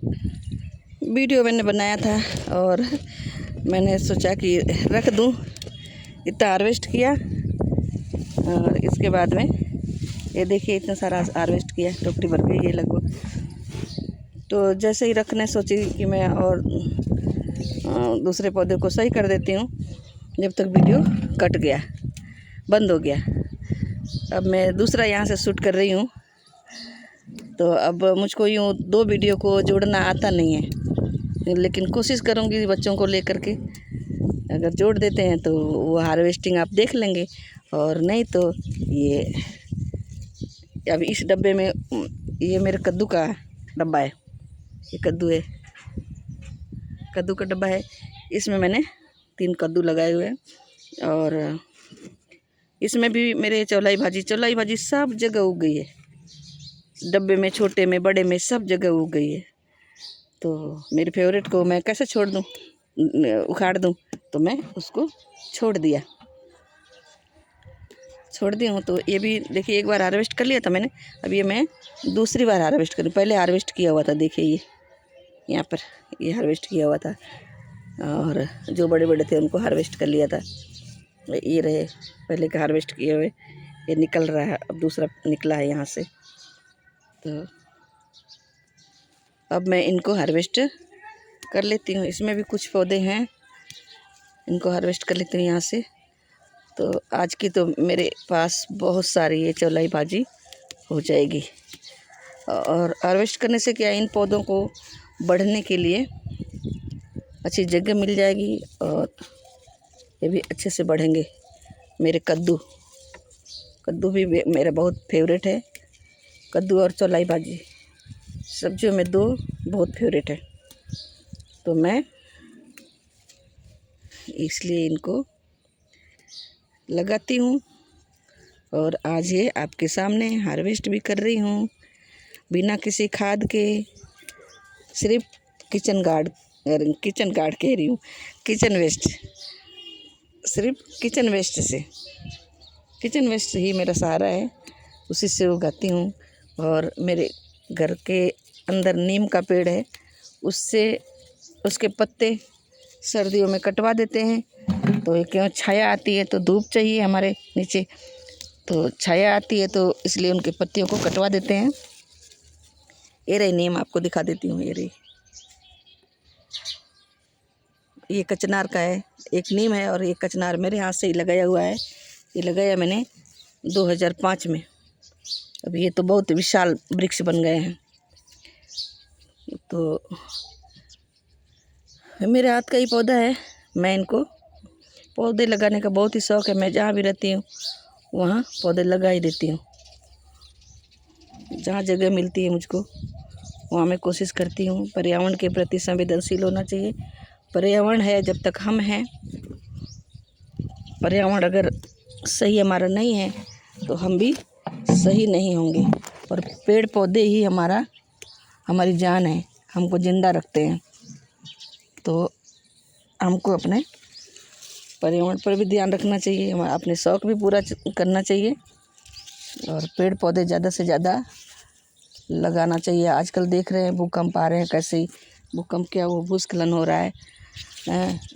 Video मैंने बनाया था और मैंने सोचा कि रख दूं। इतना हार्वेस्ट किया और इसके बाद में ये देखिए इतना सारा हार्वेस्ट किया, टोकरी भर गई ये लगभग। तो जैसे ही रखने सोची कि मैं और दूसरे पौधे को सही कर देती हूँ, जब तक वीडियो कट गया, बंद हो गया। अब मैं दूसरा यहाँ से शूट कर रही हूँ। तो अब मुझको यूँ 2 वीडियो को जोड़ना आता नहीं है, लेकिन कोशिश करूँगी बच्चों को लेकर के। अगर जोड़ देते हैं तो वो हार्वेस्टिंग आप देख लेंगे, और नहीं तो ये अब इस डब्बे में, ये मेरे कद्दू का डब्बा है, ये कद्दू है, कद्दू का डब्बा है। इसमें मैंने 3 कद्दू लगाए हुए हैं और इसमें भी मेरे चौलाई भाजी सब जगह उग गई है। डब्बे में, छोटे में, बड़े में, सब जगह उग गई है। तो मेरे फेवरेट को मैं कैसे छोड़ दूँ, उखाड़ दूँ? तो मैं उसको छोड़ दी हूँ। तो ये भी देखिए, एक बार हार्वेस्ट कर लिया था मैंने, अब ये मैं दूसरी बार हार्वेस्ट करूँ। पहले हार्वेस्ट किया हुआ था, देखिए ये यहाँ पर ये हार्वेस्ट किया हुआ था, और जो बड़े बड़े थे उनको हार्वेस्ट कर लिया था। ये रहे पहले के हार्वेस्ट किए हुए, ये निकल रहा है, अब दूसरा निकला है यहाँ से। तो अब मैं इनको हार्वेस्ट कर लेती हूँ। इसमें भी कुछ पौधे हैं, इनको हार्वेस्ट कर लेती हूँ यहाँ से। तो आज की तो मेरे पास बहुत सारी ये चौलाई भाजी हो जाएगी। और हार्वेस्ट करने से क्या, इन पौधों को बढ़ने के लिए अच्छी जगह मिल जाएगी और ये भी अच्छे से बढ़ेंगे। मेरे कद्दू भी मेरा बहुत फेवरेट है। कद्दू और चौलाई भाजी सब्जियों में 2 बहुत फेवरेट है। तो मैं इसलिए इनको लगाती हूँ और आज ये आपके सामने हार्वेस्ट भी कर रही हूँ, बिना किसी खाद के। सिर्फ किचन गार्ड कह रही हूँ, किचन वेस्ट, सिर्फ किचन वेस्ट ही मेरा सहारा है, उसी से उगाती हूँ। और मेरे घर के अंदर नीम का पेड़ है, उसके पत्ते सर्दियों में कटवा देते हैं। तो ये क्यों, छाया आती है तो धूप चाहिए हमारे नीचे, तो छाया आती है तो इसलिए उनके पत्तियों को कटवा देते हैं। ये रही नीम, आपको दिखा देती हूँ। ये रही, ये कचनार का है, एक नीम है और एक कचनार मेरे हाथ से ही लगाया हुआ है। ये लगाया मैंने 2005 में। अब ये तो बहुत विशाल वृक्ष बन गए हैं। तो मेरे हाथ का ही पौधा है, मैं इनको, पौधे लगाने का बहुत ही शौक़ है। मैं जहाँ भी रहती हूँ वहाँ पौधे लगा ही देती हूँ। जहाँ जगह मिलती है मुझको वहाँ मैं कोशिश करती हूँ। पर्यावरण के प्रति संवेदनशील होना चाहिए। पर्यावरण है जब तक हम हैं। पर्यावरण अगर सही हमारा नहीं है तो हम भी सही नहीं होंगे। और पेड़ पौधे ही हमारी जान है, हमको ज़िंदा रखते हैं। तो हमको अपने पर्यावरण पर भी ध्यान रखना चाहिए, अपने शौक़ भी पूरा करना चाहिए और पेड़ पौधे ज़्यादा से ज़्यादा लगाना चाहिए। आजकल देख रहे हैं भूकंप आ रहे हैं, कैसे ही भूकंप, क्या वो भूस्खलन हो रहा है।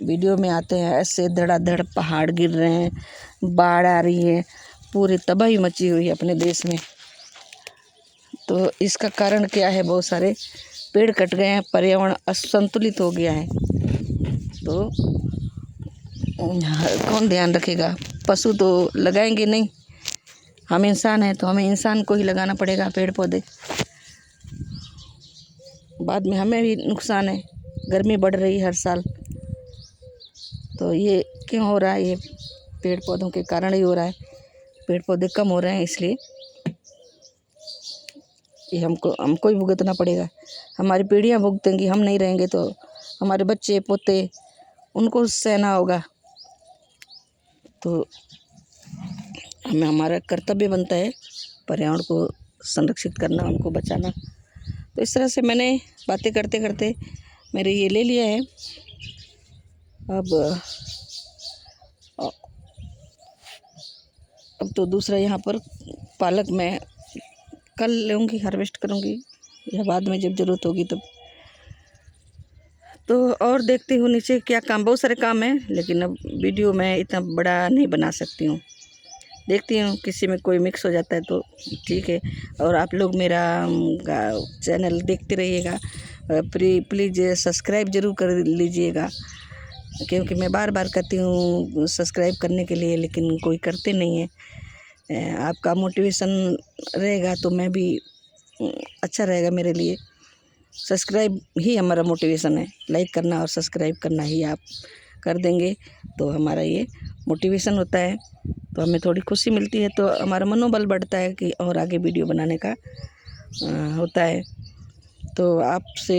वीडियो में आते हैं ऐसे धड़ाधड़ पहाड़ गिर रहे हैं, बाढ़ आ रही है, पूरी तबाही मची हुई है अपने देश में। तो इसका कारण क्या है? बहुत सारे पेड़ कट गए हैं, पर्यावरण असंतुलित हो गया है। तो कौन ध्यान रखेगा? पशु तो लगाएंगे नहीं, हम इंसान हैं तो हमें इंसान को ही लगाना पड़ेगा पेड़ पौधे। बाद में हमें भी नुकसान है, गर्मी बढ़ रही है हर साल। तो ये क्यों हो रहा है? ये पेड़ पौधों के कारण ही हो रहा है। पेड़ पौधे कम हो रहे हैं, इसलिए ये हमको ही भुगतना पड़ेगा। हमारी पीढ़ियाँ भुगतेंगी, हम नहीं रहेंगे तो हमारे बच्चे पोते, उनको सहना होगा। तो हमें, हमारा कर्तव्य बनता है पर्यावरण को संरक्षित करना, उनको बचाना। तो इस तरह से मैंने बातें करते करते मेरे ये ले लिया है। अब तो दूसरा यहाँ पर पालक मैं कल लूँगी, हार्वेस्ट करूँगी, या बाद में जब ज़रूरत होगी तब तो और देखती हूँ नीचे क्या काम, बहुत सारे काम हैं, लेकिन अब वीडियो मैं इतना बड़ा नहीं बना सकती हूँ। देखती हूँ किसी में कोई मिक्स हो जाता है तो ठीक है। और आप लोग मेरा चैनल देखते रहिएगा, प्लीज़ सब्सक्राइब ज़रूर कर लीजिएगा, क्योंकि मैं बार बार कहती हूँ सब्सक्राइब करने के लिए, लेकिन कोई करते नहीं है। आपका मोटिवेशन रहेगा तो मैं भी अच्छा रहेगा मेरे लिए। सब्सक्राइब ही हमारा मोटिवेशन है, लाइक करना और सब्सक्राइब करना ही आप कर देंगे तो हमारा ये मोटिवेशन होता है, तो हमें थोड़ी खुशी मिलती है, तो हमारा मनोबल बढ़ता है कि और आगे वीडियो बनाने का होता है। तो आपसे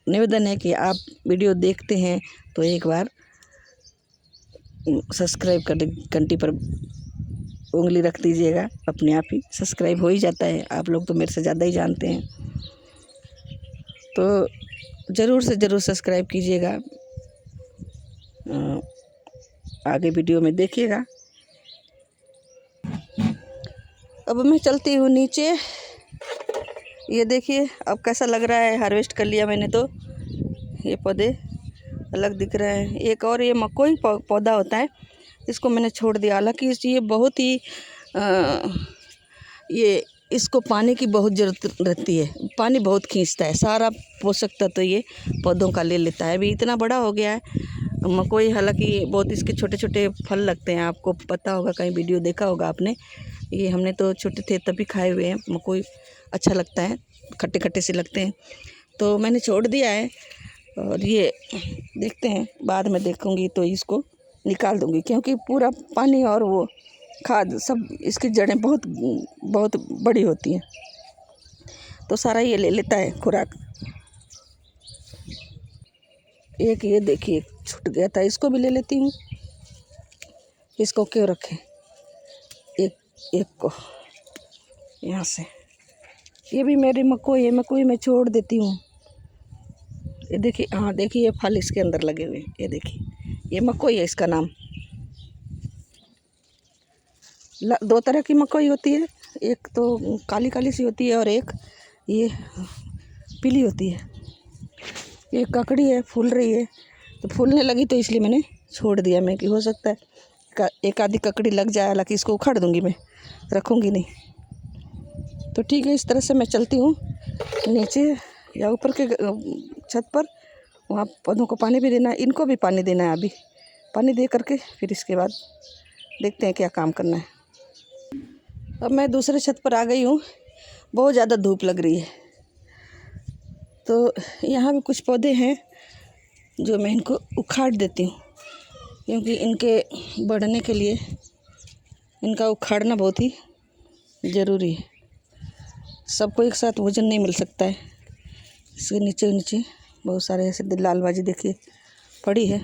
निवेदन है कि आप वीडियो देखते हैं तो एक बार सब्सक्राइब कर घंटी पर उंगली रख दीजिएगा, अपने आप ही सब्सक्राइब हो ही जाता है। आप लोग तो मेरे से ज़्यादा ही जानते हैं, तो ज़रूर से ज़रूर सब्सक्राइब कीजिएगा, आगे वीडियो में देखिएगा। अब मैं चलती हूँ नीचे। ये देखिए अब कैसा लग रहा है, हार्वेस्ट कर लिया मैंने तो ये पौधे अलग दिख रहे हैं। एक और ये मकोई पौधा होता है, इसको मैंने छोड़ दिया, हालांकि ये बहुत ही ये इसको पानी की बहुत ज़रूरत रहती है, पानी बहुत खींचता है, सारा पोषक तत्व तो ये पौधों का ले लेता है। अभी इतना बड़ा हो गया है मकोई, हालांकि बहुत इसके छोटे छोटे फल लगते हैं, आपको पता होगा, कहीं वीडियो देखा होगा आपने। ये हमने तो छोटे थे तभी खाए हुए हैं मकोई, अच्छा लगता है, खट्टे खट्टे से लगते हैं, तो मैंने छोड़ दिया है। और ये देखते हैं, बाद में देखूँगी तो इसको निकाल दूँगी, क्योंकि पूरा पानी और वो खाद सब, इसकी जड़ें बहुत बहुत बड़ी होती हैं, तो सारा ये ले लेता है खुराक। एक ये देखिए छूट गया था, इसको भी ले लेती हूँ, इसको क्यों रखें, एक को यहाँ से, ये भी मेरी मकोई है, मकोई मैं छोड़ देती हूँ। ये देखिए, हाँ देखिए ये फल इसके अंदर लगे हुए हैं, ये देखिए ये मकोई है, इसका नाम। दो तरह की मकोई होती है, एक तो काली काली सी होती है और एक ये पीली होती है। ये ककड़ी है, फूल रही है, तो फूलने लगी तो इसलिए मैंने छोड़ दिया, मैं कि हो सकता है एक आधी ककड़ी लग जाए, हालांकि इसको उखाड़ दूँगी, मैं रखूँगी नहीं। तो ठीक है, इस तरह से मैं चलती हूँ नीचे या ऊपर के छत पर, वहाँ पौधों को पानी भी देना है, इनको भी पानी देना है। अभी पानी दे करके फिर इसके बाद देखते हैं क्या काम करना है। अब मैं दूसरे छत पर आ गई हूँ, बहुत ज़्यादा धूप लग रही है, तो यहाँ भी कुछ पौधे हैं जो मैं इनको उखाड़ देती हूँ, क्योंकि इनके बढ़ने के लिए इनका उखाड़ना बहुत ही ज़रूरी है। सबको एक साथ भोजन नहीं मिल सकता है। इसके नीचे नीचे बहुत सारे ऐसे लालबाजी देखिए पड़ी है,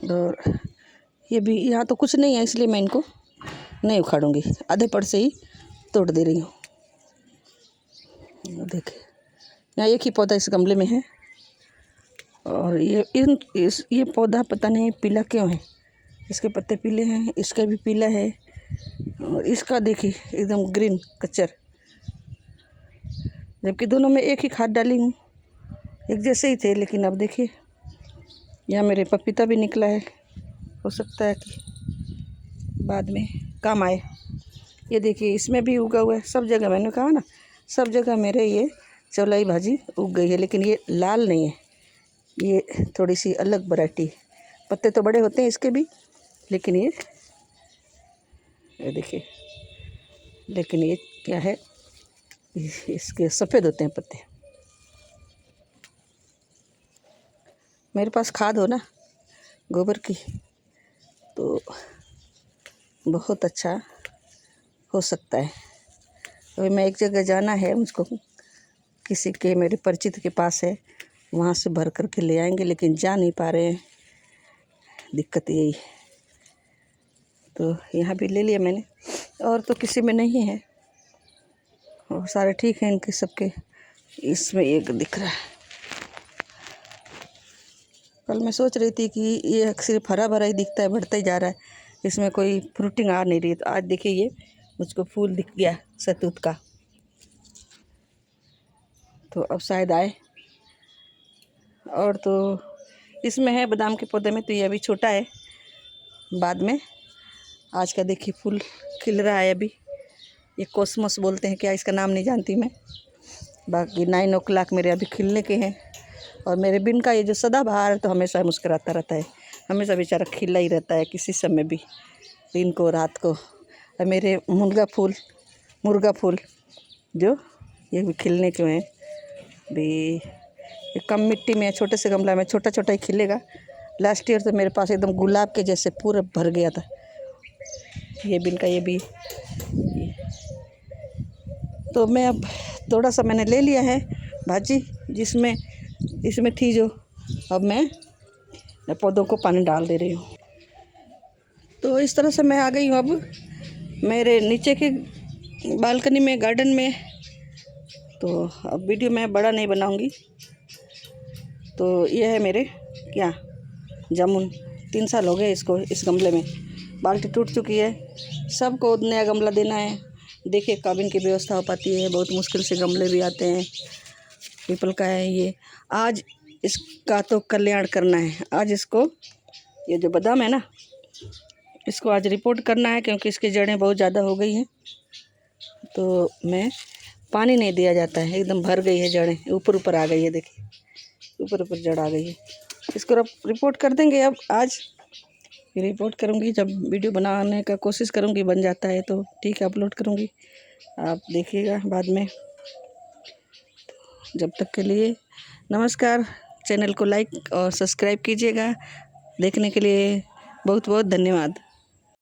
और ये भी यहाँ तो कुछ नहीं है, इसलिए मैं इनको नहीं उखाड़ूंगी, आधे पड़ से ही तोड़ दे रही हूँ। देखिए यहाँ एक ही पौधा इस गमले में है, और ये पौधा पता नहीं पीला क्यों है, इसके पत्ते पीले हैं, इसका भी पीला है, और इसका देखिए एकदम ग्रीन कच्चर, जबकि दोनों में एक ही खाद डाली हूँ, एक जैसे ही थे। लेकिन अब देखिए यहाँ मेरे पपीता भी निकला है, हो सकता है कि बाद में काम आए। ये देखिए इसमें भी उगा हुआ है, सब जगह मैंने कहा ना, सब जगह मेरे ये चौलाई भाजी उग गई है, लेकिन ये लाल नहीं है, ये थोड़ी सी अलग वैरायटी है। पत्ते तो बड़े होते हैं इसके भी, लेकिन ये देखिए, लेकिन ये क्या है, इसके सफ़ेद होते हैं पत्ते। मेरे पास खाद हो ना गोबर की, तो बहुत अच्छा हो सकता है। अभी मैं एक जगह जाना है मुझको, किसी के मेरे परिचित के पास है, वहाँ से भर कर के ले आएंगे, लेकिन जा नहीं पा रहे हैं, दिक्कत यही है। तो यहाँ भी ले लिया मैंने, और तो किसी में नहीं है, और सारे ठीक हैं इनके सबके। इसमें एक दिख रहा है, कल मैं सोच रही थी कि ये सिर्फ हरा भरा ही दिखता है, बढ़ता ही जा रहा है, इसमें कोई फ्रूटिंग आ नहीं रही, तो आज देखिए ये मुझको फूल दिख गया शहतूत का, तो अब शायद आए। और तो इसमें है बादाम के पौधे में, तो ये अभी छोटा है, बाद में आज का देखिए फूल खिल रहा है अभी। ये कोसमोस बोलते हैं क्या, इसका नाम नहीं जानती मैं। बाकी 9 o'clock मेरे अभी खिलने के हैं। और मेरे बिन का ये जो सदाबहार तो हमेशा मुस्कुराता रहता है, हमेशा बेचारा खिला ही रहता है किसी समय भी, दिन को रात को। और मेरे मुर्गा फूल जो ये भी खिलने के हैं भी। ये कम मिट्टी में, छोटे से गमला में छोटा छोटा ही खिलेगा। लास्ट ईयर तो मेरे पास एकदम गुलाब के जैसे पूरा भर गया था। ये बिन का ये भी। तो मैं अब थोड़ा सा मैंने ले लिया है भाजी, जिसमें इसमें थी जो, अब मैं पौधों को पानी डाल दे रही हूँ। तो इस तरह से मैं आ गई हूँ अब मेरे नीचे के बालकनी में, गार्डन में। तो अब वीडियो मैं बड़ा नहीं बनाऊँगी। तो ये है मेरे क्या जामुन, 3 साल हो गए इसको, इस गमले में। बाल्टी टूट चुकी है, सबको नया गमला देना है। देखिए काबिन की व्यवस्था हो पाती है, बहुत मुश्किल से गमले भी आते हैं। पीपल का है ये। आज इसका तो कल्याण करना है। आज इसको, ये जो बादाम है ना, इसको आज रिपोर्ट करना है, क्योंकि इसकी जड़ें बहुत ज़्यादा हो गई हैं। तो मैं पानी नहीं दिया जाता है, एकदम भर गई है जड़ें, ऊपर आ गई है। देखिए ऊपर जड़ आ गई है। इसको रिपोर्ट कर देंगे अब आज। रिपोर्ट करूँगी, जब वीडियो बनाने का कोशिश करूँगी, बन जाता है तो ठीक है, अपलोड करूँगी, आप देखिएगा बाद में। जब तक के लिए नमस्कार। चैनल को लाइक और सब्सक्राइब कीजिएगा। देखने के लिए बहुत बहुत धन्यवाद।